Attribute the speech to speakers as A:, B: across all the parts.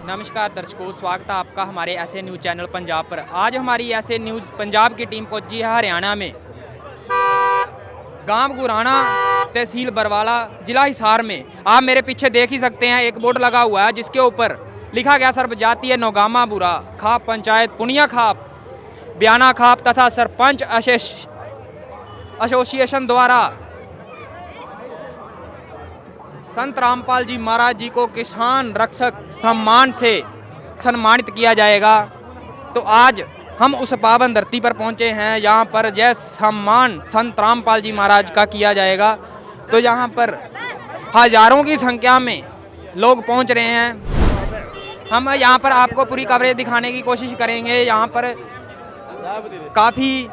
A: नमस्कार दर्शकों, स्वागत है आपका हमारे ऐसे न्यूज़ चैनल पंजाब पर। आज हमारी ऐसे न्यूज़ पंजाब की टीम पहुंची है हरियाणा में, गांव गुराना, तहसील बरवाला, जिला हिसार में। आप मेरे पीछे देख ही सकते हैं, एक बोर्ड लगा हुआ है जिसके ऊपर लिखा गया सर्वजातीय नौगामा बुरा खाप पंचायत पुनिया खाप ब्याना खाप तथा सरपंच एसोसिएशन द्वारा संत रामपाल जी महाराज जी को किसान रक्षक सम्मान से सम्मानित किया जाएगा। तो आज हम उस पावन धरती पर पहुंचे हैं, यहाँ पर जय सम्मान संत रामपाल जी महाराज का किया जाएगा। तो यहाँ पर हजारों की संख्या में लोग पहुंच रहे हैं। हम यहाँ पर आपको पूरी कवरेज दिखाने की कोशिश करेंगे। यहाँ पर काफ़ी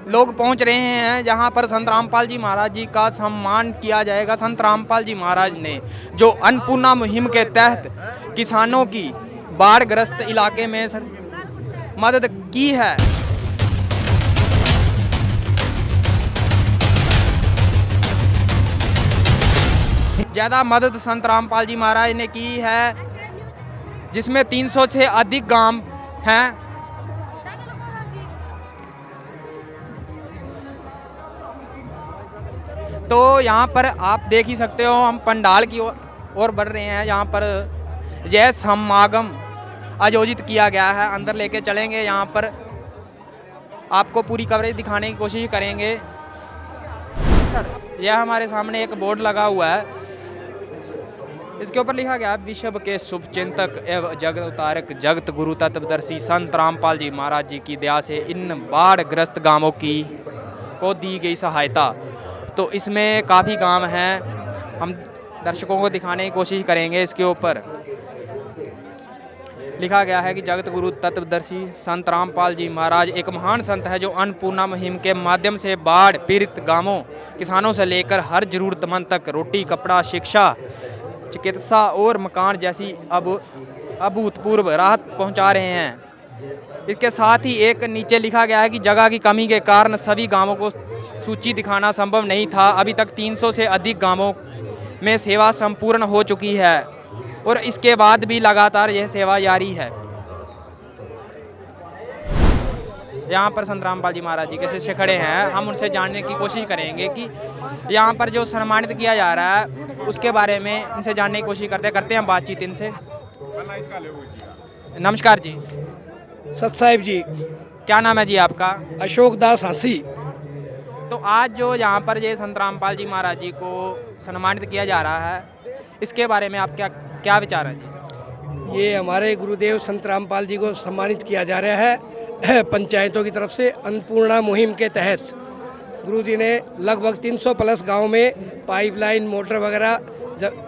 A: लोग पहुंच रहे हैं, जहां पर संत रामपाल जी महाराज जी का सम्मान किया जाएगा। संत रामपाल जी महाराज ने जो अन्नपूर्णा मुहिम के तहत किसानों की बाढ़ ग्रस्त इलाके में मदद की है। ज़्यादा मदद संत रामपाल जी महाराज ने की है, जिसमें 300 से अधिक गांव हैं। तो यहाँ पर आप देख ही सकते हो, हम पंडाल की ओर बढ़ रहे हैं। यहाँ पर जय समागम आयोजित किया गया है, अंदर लेके चलेंगे। यहाँ पर आपको पूरी कवरेज दिखाने की कोशिश करेंगे। यह हमारे सामने एक बोर्ड लगा हुआ है, इसके ऊपर लिखा गया विश्व के शुभ चिंतक एवं जगत उतारक जगत गुरु तत्वदर्शी संत रामपाल जी महाराज जी की दया से इन बाढ़ ग्रस्त गांवों को दी गई सहायता। तो इसमें काफ़ी गांव हैं, हम दर्शकों को दिखाने की कोशिश करेंगे। इसके ऊपर लिखा गया है कि जगत गुरु तत्वदर्शी संत रामपाल जी महाराज एक महान संत है, जो अन्नपूर्णा मुहिम के माध्यम से बाढ़ पीड़ित गांवों किसानों से लेकर हर जरूरतमंद तक रोटी, कपड़ा, शिक्षा, चिकित्सा और मकान जैसी अभूतपूर्व राहत पहुंचा रहे हैं। इसके साथ ही एक नीचे लिखा गया है कि जगह की कमी के कारण सभी गांवों को सूची दिखाना संभव नहीं था। अभी तक 300 से अधिक गांवों में सेवा संपूर्ण हो चुकी है और इसके बाद भी लगातार यह सेवा जारी है। यहाँ पर संत रामपाल जी महाराज जी के शिष्य खड़े हैं, हम उनसे जानने की कोशिश करेंगे कि यहाँ पर जो सम्मानित किया जा रहा है उसके बारे में इनसे जानने की कोशिश करते हैं बातचीत इनसे। नमस्कार जी।
B: सत साहिब जी।
A: क्या नाम है जी आपका?
B: अशोक दास हासी।
A: तो आज जो यहाँ पर ये संत रामपाल जी महाराज जी को सम्मानित किया जा रहा है, इसके बारे में आप क्या विचार है जी?
B: ये हमारे गुरुदेव संत रामपाल जी को सम्मानित किया जा रहा है पंचायतों की तरफ से अन्नपूर्णा मुहिम के तहत। गुरु जी ने लगभग 300 प्लस गांव में पाइपलाइन, मोटर वगैरह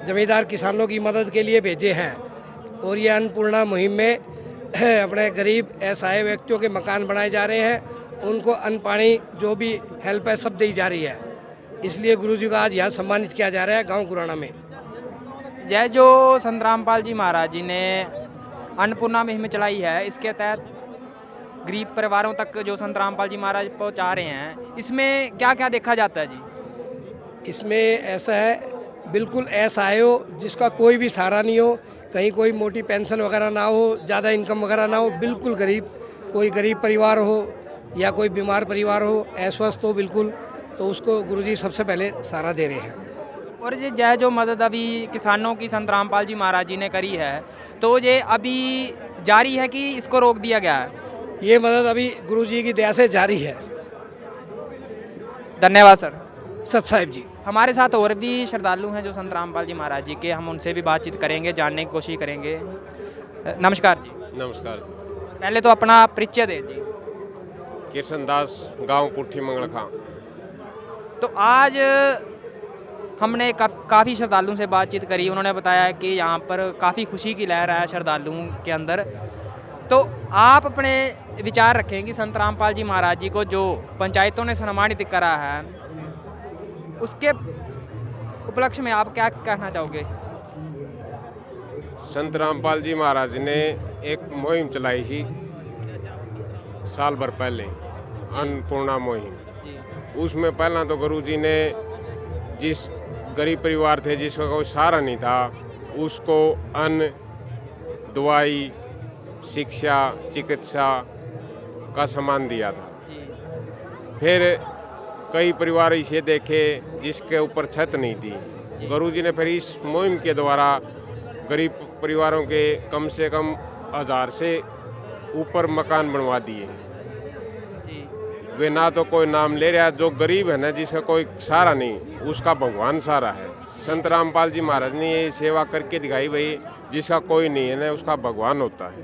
B: जमींदार किसानों की मदद के लिए भेजे हैं। और ये अन्नपूर्णा मुहिम में अपने गरीब असहाय व्यक्तियों के मकान बनाए जा रहे हैं, उनको अन्न पानी जो भी हेल्प है सब दी जा रही है। इसलिए गुरु जी को आज यहाँ सम्मानित किया जा रहा है गांव गुराना में।
A: यह जो संत रामपाल जी महाराज जी ने अन्नपूर्णा मुहिम चलाई है, इसके तहत गरीब परिवारों तक जो संत रामपाल जी महाराज पहुँचा रहे हैं, इसमें क्या क्या देखा जाता है जी?
B: इसमें ऐसा है, बिल्कुल असहाय हो, जिसका कोई भी सहारा नहीं हो, कहीं कोई मोटी पेंशन वगैरह ना हो, ज़्यादा इनकम वगैरह ना हो, बिल्कुल गरीब, कोई गरीब परिवार हो या कोई बीमार परिवार हो, अस्वस्थ हो बिल्कुल, तो उसको गुरुजी सबसे पहले सहारा दे रहे हैं।
A: और ये जय जो मदद अभी किसानों की संत रामपाल जी महाराज जी ने करी है, तो ये अभी जारी है कि इसको रोक दिया गया है?
B: ये मदद अभी गुरुजी की दया से जारी है।
A: धन्यवाद सर।
B: सत साहिब जी।
A: हमारे साथ और भी श्रद्धालु हैं जो संत रामपाल जी महाराज जी के, हम उनसे भी बातचीत करेंगे, जानने की कोशिश करेंगे। नमस्कार जी।
C: नमस्कार।
A: पहले तो अपना परिचय दें जी।
C: कृष्ण दास, गाँव पुट्ठी मंगल खां।
A: तो आज हमने काफ़ी श्रद्धालुओं से बातचीत करी, उन्होंने बताया कि यहाँ पर काफ़ी खुशी की लहर है श्रद्धालुओं के अंदर। तो आप अपने विचार रखें कि संत रामपाल जी महाराज जी को जो पंचायतों ने सम्मानित करा है, उसके उपलक्ष्य में आप क्या कहना चाहोगे?
C: संत रामपाल जी महाराज ने एक मुहिम चलाई थी साल भर पहले, अन्नपूर्णा मुहिम। उसमें पहला तो गुरु जी ने जिस गरीब परिवार थे जिसका कोई सहारा नहीं था, उसको अन्न दवाई, शिक्षा, चिकित्सा का सामान दिया था। फिर कई परिवार इसे देखे जिसके ऊपर छत नहीं थी। गुरुजी ने फिर इस मुहिम के द्वारा गरीब परिवारों के कम से कम 1000 से ऊपर मकान बनवा दिए। वे ना तो कोई नाम ले रहा, जो गरीब है ना, जिसका कोई सहारा नहीं, उसका भगवान सहारा है। संत रामपाल जी महाराज ने ये सेवा करके दिखाई, भाई जिसका कोई नहीं है ना, उसका भगवान होता है।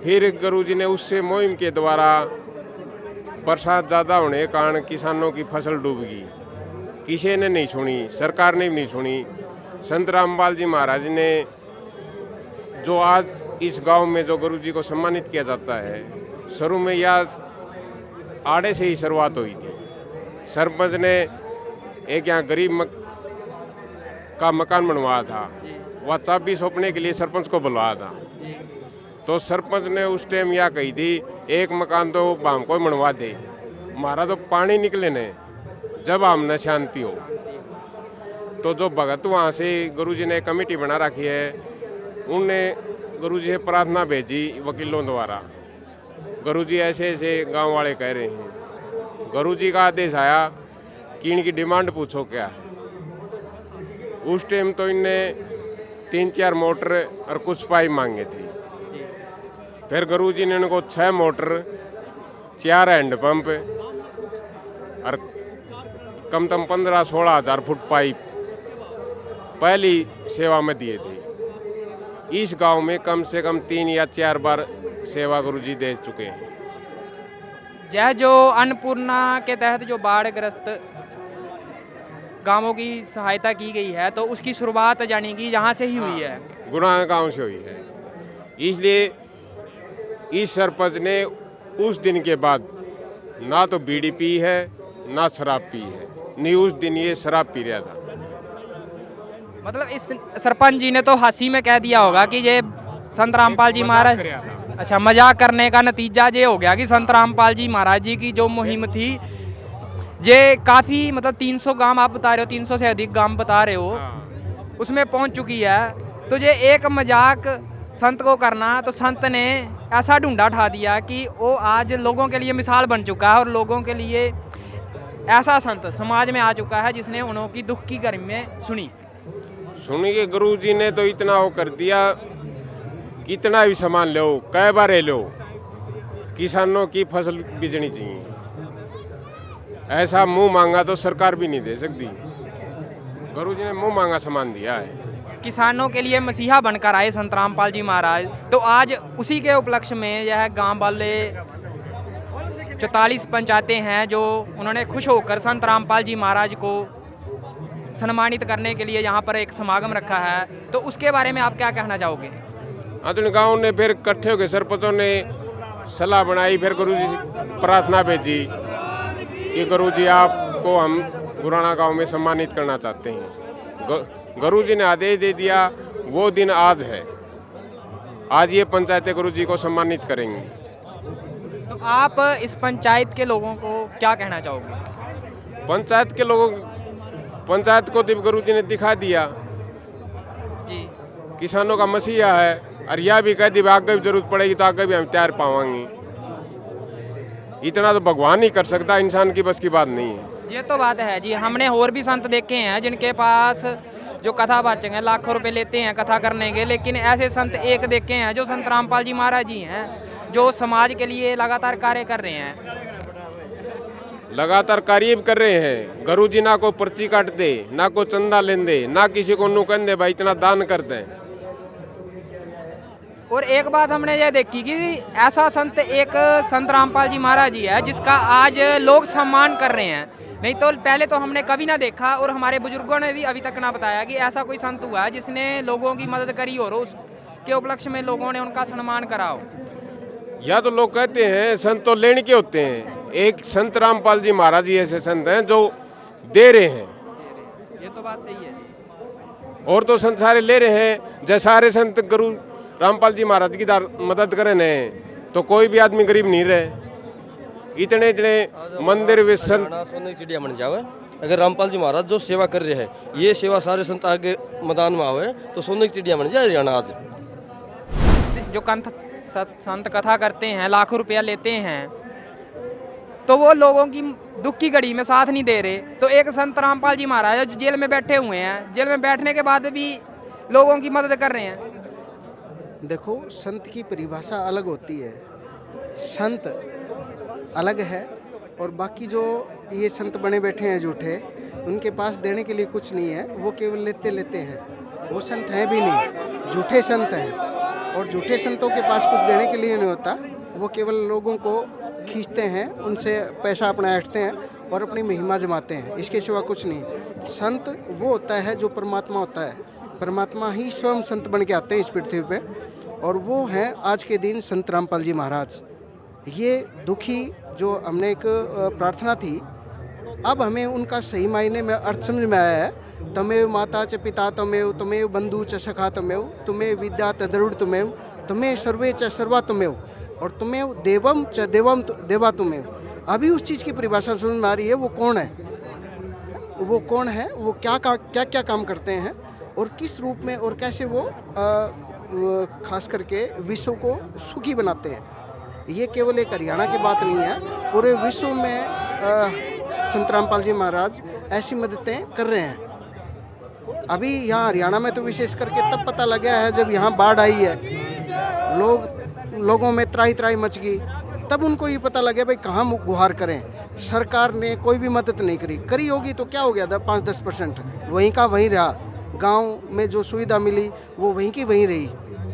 C: फिर गुरुजी ने उससे मुहिम के द्वारा बरसात ज़्यादा होने के कारण किसानों की फसल डूब गई, किसी ने नहीं सुनी, सरकार ने भी नहीं सुनी। संत रामपाल जी महाराज ने जो आज इस गांव में जो गुरुजी को सम्मानित किया जाता है, शुरू में यह आड़े से ही शुरुआत हुई थी। सरपंच ने एक यहाँ गरीब का मकान बनवाया था, वह चाबी सौंपने के लिए सरपंच को बुलवाया था। तो सरपंच ने उस टाइम यह कही थी, एक मकान तो हम को बनवा दे, हमारा तो पानी निकले ने, जब हमने शांति हो। तो जो भगत वहाँ से गुरुजी ने कमेटी बना रखी है, उनने गुरुजी से प्रार्थना भेजी वकीलों द्वारा। गुरुजी ऐसे ऐसे गांव वाले कह रहे हैं। गुरुजी का आदेश आया कि इनकी डिमांड पूछो क्या है। उस टाइम तो इनने 3-4 मोटर और कुछ पाइप मांगे थे। फिर गुरुजी ने इनको 6 मोटर, 4 हैंडपम्प और कम से कम 15-16 हज़ार फुट पाइप पहली सेवा में दिए थे। इस गांव में कम से कम 3 या 4 बार सेवा गुरुजी दे चुके हैं।
A: यह जो अन्नपूर्णा के तहत जो बाढ़ग्रस्त गांवों की सहायता की गई है, तो उसकी शुरुआत यानी कि यहाँ से ही हुई है,
C: गुराना गांव से हुई है। इसलिए इस सरपंच ने उस दिन के बाद ना तो बीड़ी पी है ना शराब पी है, नहीं उस दिन ये शराब पी रहा था।
A: मतलब इस सरपंच जी ने तो हंसी में कह दिया होगा कि ये संत रामपाल जी महाराज, अच्छा, मजाक करने का नतीजा ये हो गया कि संत रामपाल जी महाराज जी की जो मुहिम थी, ये काफ़ी मतलब 300 गांव आप बता रहे हो, 300 से अधिक गांव बता रहे हो, उसमें पहुंच चुकी है। तो ये एक मजाक संत को करना, तो संत ने ऐसा ढूंढा उठा दिया कि वो आज लोगों के लिए मिसाल बन चुका है, और लोगों के लिए ऐसा संत समाज में आ चुका है जिसने उनकी दुख की घड़ी में सुनिए।
C: गुरुजी ने तो इतना वो कर दिया, कितना भी सामान लो, कई बार लो, किसानों की फसल बीजनी चाहिए। ऐसा मुंह मांगा तो सरकार भी नहीं दे सकती। गुरुजी ने मुंह मांगा सामान दिया है।
A: किसानों के लिए मसीहा बनकर आए संत रामपाल जी महाराज। तो आज उसी के उपलक्ष्य में यह गांव वाले 44 पंचायतें हैं जो उन्होंने खुश होकर संत रामपाल जी महाराज को सम्मानित करने के लिए यहाँ पर एक समागम रखा है। तो उसके बारे में आप क्या कहना चाहोगे?
C: आधुनिक गाँव ने फिर इकट्ठे होकर सरपंचों ने सलाह बनाई, फिर गुरुजी से प्रार्थना भेजी कि गुरुजी आपको हम गुराना गांव में सम्मानित करना चाहते हैं। गुरुजी ने आदेश दे दिया, वो दिन आज है। आज ये पंचायतें गुरुजी को सम्मानित करेंगी।
A: तो आप इस पंचायत के लोगों को क्या कहना चाहोगे?
C: पंचायत के लोगों, पंचायत को तो गुरुजी ने दिखा दिया
A: जी,
C: किसानों का मसीहा है, और यह भी कह दी आगे भी जरूरत पड़ेगी तो आगे भी हम तैयार पाएंगे। इतना तो भगवान ही कर सकता, इंसान की बस की बात नहीं है।
A: ये तो बात है जी। हमने और भी संत देखे हैं जिनके पास जो कथावाचक हैं, लाखों रुपए लेते हैं कथा करने के, लेकिन ऐसे संत एक देखे हैं जो संत रामपाल जी महाराज जी हैं, जो समाज के लिए लगातार कार्य कर रहे हैं।
C: लगातार कार्य भी कर रहे हैं। गुरुजी ना को पर्ची काट दे, ना को चंदा लेन दे, ना किसी को नु कह दे भाई इतना दान कर दें।
A: और एक बात हमने ये देखी कि ऐसा संत एक संत रामपाल जी महाराज जी है जिसका आज लोग सम्मान कर रहे हैं, नहीं तो पहले तो हमने कभी ना देखा, और हमारे बुजुर्गों ने भी अभी तक ना बताया कि ऐसा कोई संत हुआ है जिसने लोगों की मदद करी और उसके उपलक्ष्य में लोगों ने उनका सम्मान करा हो।
C: या तो लोग कहते हैं संत तो लेने के होते हैं, एक संत रामपाल जी महाराज जी ऐसे संत हैं जो दे रहे हैं।
A: ये तो बात सही है।
C: और तो संत सारे ले रहे हैं। जैसे सारे संत गुरु रामपाल जी महाराज की मदद करें न, तो कोई भी आदमी गरीब नहीं रहे। इतने इतने मंदिर वे संत
D: सोने की चिड़िया बन जावे। अगर रामपाल जी महाराज जो सेवा कर रहे हैं, ये सेवा सारे संत आगे मैदान में आवे तो सोने की चिड़िया बन जाए हरियाणा आज।
A: जो संत कथा करते हैं, लाखों रुपया लेते हैं, तो वो लोगों की दुख की घड़ी में साथ नहीं दे रहे। तो एक संत रामपाल जी महाराज जो जेल में बैठे हुए हैं, जेल में बैठने के बाद भी लोगों की मदद कर रहे हैं।
E: देखो, संत की परिभाषा अलग होती है। संत अलग है और बाकी जो ये संत बने बैठे हैं झूठे, उनके पास देने के लिए कुछ नहीं है, वो केवल लेते लेते हैं। वो संत हैं भी नहीं, झूठे संत हैं। और झूठे संतों के पास कुछ देने के लिए नहीं होता, वो केवल लोगों को खींचते हैं, उनसे पैसा अपना ऐंठते हैं और अपनी महिमा जमाते हैं, इसके सिवा कुछ नहीं। संत वो होता है जो परमात्मा होता है, परमात्मा ही स्वयं संत बन के आते हैं इस पृथ्वी पे, और वो हैं आज के दिन संत रामपाल जी महाराज। ये दुखी जो हमने एक प्रार्थना थी, अब हमें उनका सही मायने में अर्थ समझ में आया है। तमेव माता च पिता तमेव, तमेव बंधु च सखा तमेव, तुम्हें विद्या तदरुण तमेव, तुम्हें सर्वे च सर्वा तमेव, और तुम्हें देवम च देवम देवा तुम्हें। अभी उस चीज़ की परिभाषा समझ में आ रही है, वो कौन है, वो कौन है, वो क्या क्या काम करते हैं और किस रूप में और कैसे वो खास करके विश्व को सुखी बनाते हैं। ये केवल एक हरियाणा की बात नहीं है, पूरे विश्व में संत रामपाल जी महाराज ऐसी मददें कर रहे हैं। अभी यहाँ हरियाणा में तो विशेष करके तब पता लगा है जब यहाँ बाढ़ आई है, लोगों में त्राही त्राही मच गई, तब उनको ये पता लगे भाई कहाँ गुहार करें। सरकार ने कोई भी मदद नहीं करी होगी तो क्या हो गया था, 5-10% वहीं का वहीं रहा। गांव में जो सुविधा मिली वो वहीं की वहीं रही।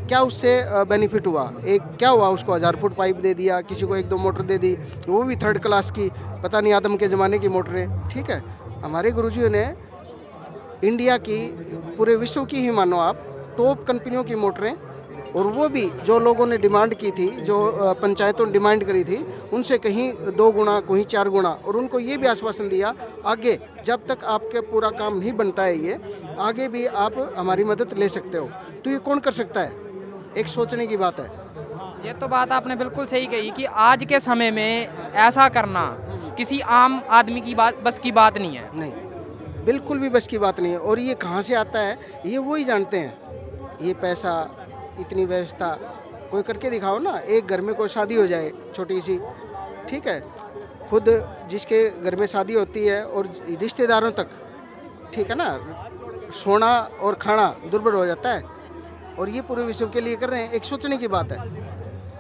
E: क्या उससे बेनिफिट हुआ? एक क्या हुआ, उसको 1000 फुट पाइप दे दिया, किसी को 1-2 मोटर दे दी, वो भी 3rd क्लास की, पता नहीं आदम के ज़माने की मोटरें। ठीक है, हमारे गुरुजियों ने इंडिया की, पूरे विश्व की ही मानो आप, टॉप कंपनियों की मोटरें, और वो भी जो लोगों ने डिमांड की थी, जो पंचायतों ने डिमांड करी थी, उनसे कहीं 2 गुना कहीं 4 गुना, और उनको ये भी आश्वासन दिया आगे जब तक आपके पूरा काम नहीं बनता है, ये आगे भी आप हमारी मदद ले सकते हो। तो ये कौन कर सकता है? एक सोचने की बात है।
A: ये तो बात आपने बिल्कुल सही कही कि आज के समय में ऐसा करना किसी आम आदमी की बस की बात नहीं है।
E: नहीं, बिल्कुल भी बस की बात नहीं है। और ये कहाँ से आता है ये वो ही जानते हैं। ये पैसा, इतनी व्यवस्था कोई करके दिखाओ ना। एक घर में कोई शादी हो जाए छोटी सी, ठीक है, खुद जिसके घर में शादी होती है और रिश्तेदारों तक, ठीक है ना, सोना और खाना दुर्बल हो जाता है, और ये पूरे विश्व के लिए कर रहे हैं। एक सोचने की बात है।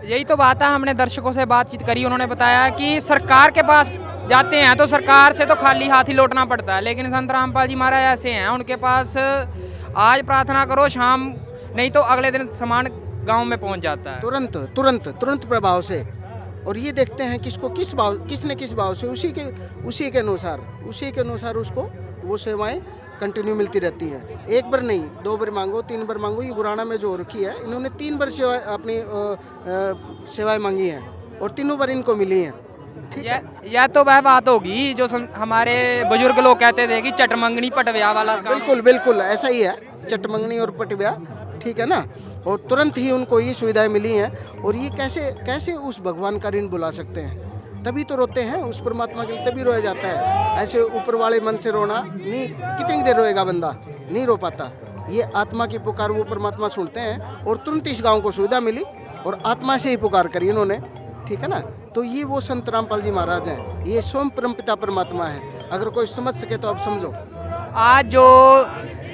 A: यही तो बात है, हमने दर्शकों से बातचीत करी, उन्होंने बताया कि सरकार के पास जाते हैं तो सरकार से तो खाली हाथ ही लौटना पड़ता है, लेकिन संत रामपाल जी महाराज ऐसे हैं, उनके पास आज प्रार्थना करो, शाम नहीं तो अगले दिन सामान गांव में पहुंच जाता है,
E: तुरंत प्रभाव से। और ये देखते हैं किसको किस भाव, किसने किस भाव से, उसी के अनुसार उसको वो सेवाएं कंटिन्यू मिलती रहती हैं। 1 बार नहीं, 2 बार मांगो, 3 बार मांगो। ये गुराना में जो रखी है, इन्होंने 3 बार अपनी सेवाएं मांगी हैं और तीनों बार इनको मिली हैं।
A: यह तो वह बात होगी जो हमारे बुजुर्ग लोग कहते थे कि चटमंगनी पटव्या वाला।
E: बिल्कुल ऐसा ही है, चटमंगनी और पटव्या, ठीक है ना। और तुरंत ही उनको ये सुविधाएं मिली हैं। और ये कैसे उस भगवान का ऋण बुला सकते हैं? तभी तो रोते हैं उस परमात्मा के लिए, तभी रोया जाता है। ऐसे ऊपर वाले मन से रोना नहीं, कितनी देर रोएगा बंदा, नहीं रो पाता। ये आत्मा की पुकार वो परमात्मा सुनते हैं। और तुरंत इस गांव को सुविधा मिली और आत्मा से ही पुकार करी इन्होंने, ठीक है ना। तो ये वो संत रामपाल जी महाराज हैं, ये स्वयं परमपिता परमात्मा है। अगर कोई समझ सके तो आप समझो।
A: आज जो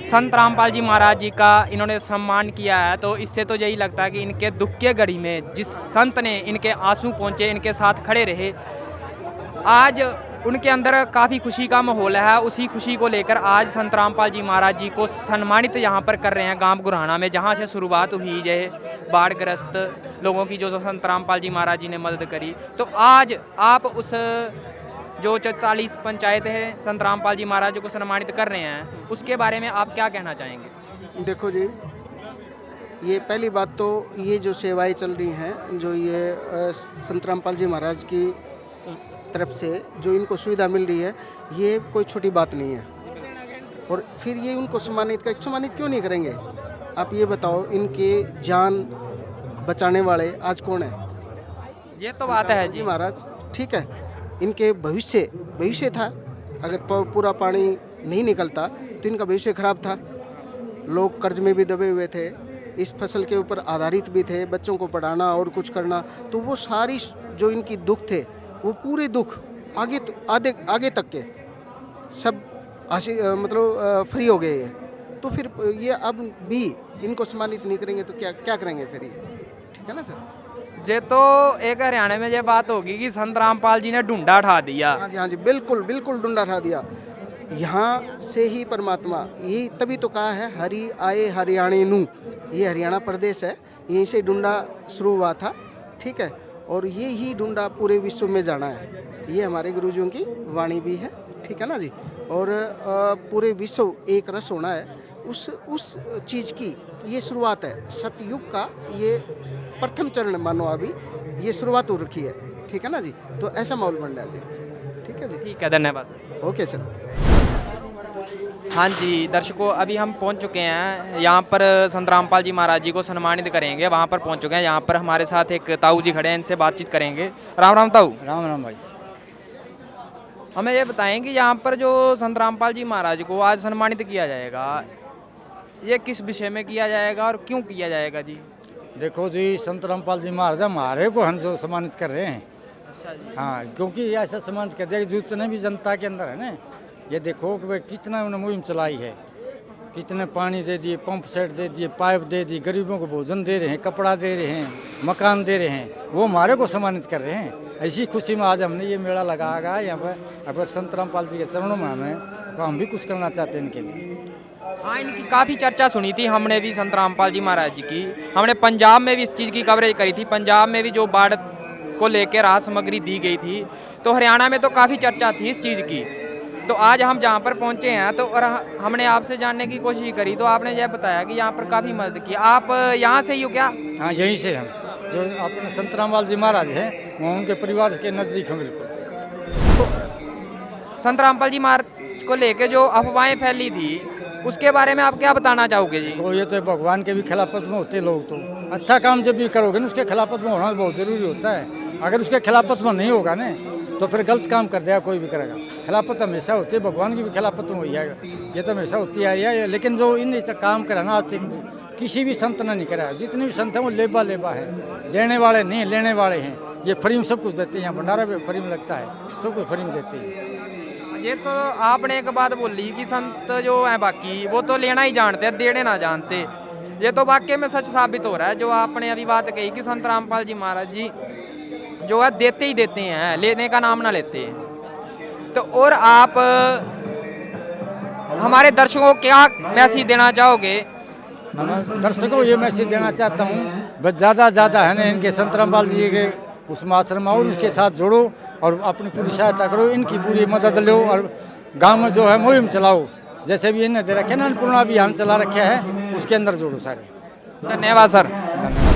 A: संत रामपाल जी महाराज जी का इन्होंने सम्मान किया है, तो इससे तो यही लगता है कि इनके दुख के घड़ी में जिस संत ने इनके आंसू पहुँचे, इनके साथ खड़े रहे, आज उनके अंदर काफ़ी खुशी का माहौल है। उसी खुशी को लेकर आज संत रामपाल जी महाराज जी को सम्मानित यहाँ पर कर रहे हैं गांव गुराना में, जहाँ से शुरुआत हुई है बाढ़ग्रस्त लोगों की, जो संत रामपाल जी महाराज जी ने मदद करी। तो आज आप उस जो 44 पंचायत है संत रामपाल जी महाराज जी को सम्मानित कर रहे हैं, उसके बारे में आप क्या कहना चाहेंगे?
E: देखो जी, ये पहली बात तो ये जो सेवाएं चल रही हैं, जो ये संत रामपाल जी महाराज की तरफ से जो इनको सुविधा मिल रही है, ये कोई छोटी बात नहीं है। और फिर ये उनको सम्मानित क्यों नहीं करेंगे? आप ये बताओ, इनके जान बचाने वाले आज कौन है?
A: ये तो बात है जी
E: महाराज। ठीक है। इनके भविष्य था, अगर पूरा पानी नहीं निकलता तो इनका भविष्य खराब था। लोग कर्ज में भी दबे हुए थे, इस फसल के ऊपर आधारित भी थे, बच्चों को पढ़ाना और कुछ करना, तो वो सारी जो इनकी दुख थे वो पूरे दुख आगे तक के सब मतलब फ्री हो गए हैं। तो फिर ये अब भी इनको सम्मानित नहीं करेंगे तो क्या करेंगे फिर ये, ठीक है ना सर।
A: ये तो एक हरियाणा में ये बात होगी कि संत रामपाल जी ने ढूंढा उठा दिया।
E: हाँ जी, बिल्कुल ढूंढा उठा दिया। यहाँ से ही परमात्मा, यही तभी तो कहा है हरि आए हरियाणे नू, ये हरियाणा प्रदेश है, यहीं से ढूंढा शुरू हुआ था, ठीक है। और ये ही ढूंढा पूरे विश्व में जाना है, ये हमारे गुरुजियों की वाणी भी है, ठीक है ना जी। और पूरे विश्व एक रस होना है, उस चीज़ की ये शुरुआत है। सतयुग का ये प्रथम चरण मानो, अभी ये शुरुआत हो रखी है, ठीक है ना जी। तो ऐसा माहौल बन रहा है जी, ठीक है जी।
A: ठीक है, धन्यवाद।
E: Okay sir.
A: हाँ जी दर्शकों, अभी हम पहुंच चुके हैं यहाँ पर संत रामपाल जी महाराज जी को सम्मानित करेंगे, वहाँ पर पहुंच चुके हैं। यहाँ पर हमारे साथ एक ताऊ जी खड़े हैं, इनसे बातचीत करेंगे। राम राम ताऊ।
F: राम राम भाई।
A: हमें ये बताएं कि यहाँ पर जो संत रामपाल जी महाराज को आज सम्मानित किया जाएगा, ये किस विषय में किया जाएगा और क्यों किया जाएगा जी?
F: देखो जी, संत रामपाल जी महाराज हमारे को हम जो सम्मानित कर रहे हैं।
A: अच्छा जी।
F: हाँ, क्योंकि ये ऐसा सम्मानित कर दिया कि जितने भी जनता के अंदर है ना, ये देखो कि भाई कितना उन्होंने मुहिम चलाई है, कितने पानी दे दिए, पंप सेट दे दिए, पाइप दे दी, गरीबों को भोजन दे रहे हैं, कपड़ा दे रहे हैं, मकान दे रहे हैं, वो हमारे को सम्मानित कर रहे हैं। ऐसी खुशी में आज हमने ये मेला लगाया यहाँ पर। अगर संत रामपाल जी के चरणों में हमें, तो हम भी कुछ करना चाहते हैं इनके लिए।
A: हाँ, इनकी काफ़ी चर्चा सुनी थी हमने भी, संत रामपाल जी महाराज जी की। हमने पंजाब में भी इस चीज़ की कवरेज करी थी, पंजाब में भी जो बाढ़ को लेकर राहत सामग्री दी गई थी, तो हरियाणा में तो काफ़ी चर्चा थी इस चीज़ की। तो आज हम जहाँ पर पहुँचे हैं, तो और हमने आपसे जानने की कोशिश करी, तो आपने यह बताया कि यहाँ पर काफ़ी मदद की। आप यहाँ से ही हो क्या?
F: हाँ, यहीं से हम जो अपने संत रामपाल जी महाराज हैं, वो उनके परिवार के नज़दीक हैं बिल्कुल।
A: तो संत रामपाल जी महाराज को लेकर जो अफवाहें फैली थी, उसके बारे में आप क्या बताना चाहोगे जी?
F: तो ये तो भगवान के भी खिलाफत में होते लोग, तो अच्छा काम जब भी करोगे ना, उसके खिलाफत में होना बहुत ज़रूरी होता है। अगर उसके खिलाफत में नहीं होगा ना, तो फिर गलत काम कर देगा, कोई भी करेगा। खिलाफत हमेशा होती है, भगवान की भी खिलाफत में हुई है, ये तो हमेशा होती आ रही है। लेकिन जो इन काम करा ना, आज तक किसी भी संत ने नहीं करा। जितने भी संत हैं वो लेबा है, देने वाले नहीं, लेने वाले हैं। ये फ्री में सब कुछ देते हैं, यहाँ भंडारा भी फ्री में लगता है, सब कुछ फ्री में देते हैं।
A: ये तो आपने एक बात बोली कि संत जो है बाकी वो तो लेना ही जानते हैं, देने ना जानते। ये तो वाकई में सच साबित हो रहा है जो आपने अभी बात कही कि संत रामपाल जी महाराज जी जो है देते ही देते हैं, लेने का नाम ना लेते हैं। तो और आप हमारे दर्शकों को क्या मैसेज देना चाहोगे?
F: दर्शकों को ये मैसेज देना चाहता हूँ, बस ज़्यादा है ना, इनके संत रामपाल जी के उस आश्रम और उसके साथ जुड़ो और अपनी पूरी सहायता करो, इनकी पूरी मदद लो और गांव में जो है मुहिम चलाओ। जैसे भी इन्हें दे रखे ना, अन्नपूर्णा अभियान चला रखा है, उसके अंदर जोड़ो सारे।
A: धन्यवाद सर।
F: धन्यवाद।